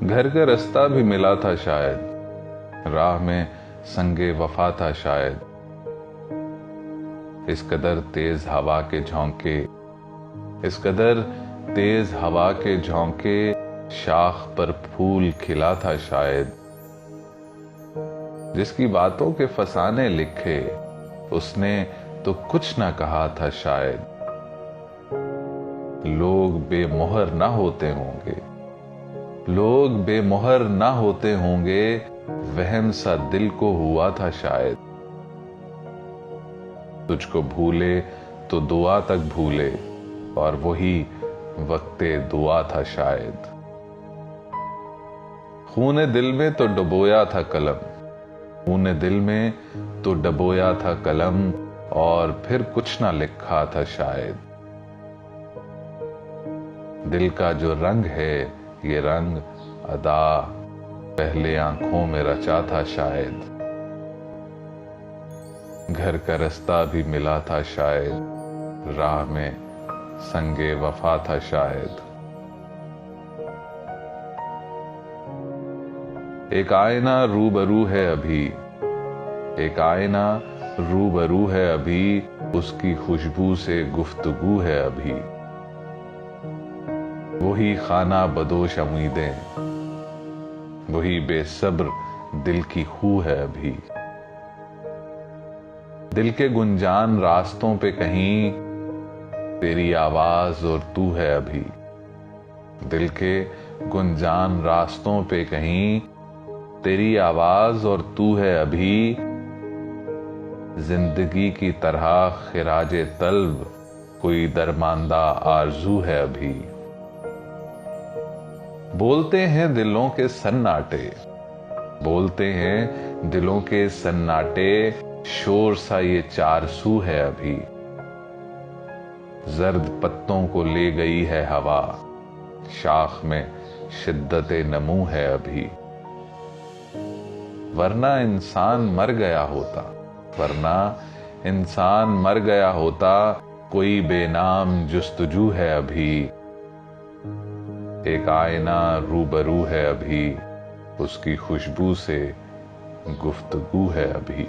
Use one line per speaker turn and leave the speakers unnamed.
घर का रास्ता भी मिला था शायद, राह में संगे वफा था शायद। इस कदर तेज हवा के झोंके, इस कदर तेज हवा के झोंके, शाख पर फूल खिला था शायद। जिसकी बातों के फसाने लिखे, उसने तो कुछ ना कहा था शायद। लोग बेमुहर ना होते होंगे, लोग बेमुहर ना होते होंगे, वहम सा दिल को हुआ था शायद। तुझको भूले तो दुआ तक भूले, और वही वक्ते दुआ था शायद। खूने दिल में तो डुबोया था कलम, खूने दिल में तो डुबोया था कलम, और फिर कुछ ना लिखा था शायद। दिल का जो रंग है ये रंग अदा पहले आंखों में रचा था शायद। घर का रास्ता भी मिला था शायद, राह में संगे वफा था शायद। एक आईना रूबरू है अभी, एक आईना रूबरू है अभी, उसकी खुशबू से गुफ्तगू है अभी। वही खाना बदोश उम्मीदें, वही बेसब्र दिल की खू है अभी। दिल के गुंजान रास्तों पे कहीं तेरी आवाज और तू है अभी। दिल के गुंजान रास्तों पे कहीं तेरी आवाज और तू है अभी। जिंदगी की तरह खिराजे तल्ब कोई दरमांदा आरजू है अभी। बोलते हैं दिलों के सन्नाटे, बोलते हैं दिलों के सन्नाटे, शोर सा ये चारसू है अभी। जर्द पत्तों को ले गई है हवा, शाख में शिद्दत नमू है अभी। वरना इंसान मर गया होता, वरना इंसान मर गया होता, कोई बेनाम जुस्तजू है अभी। एक आईना रूबरू है अभी, उसकी खुशबू से गुफ्तगू है अभी।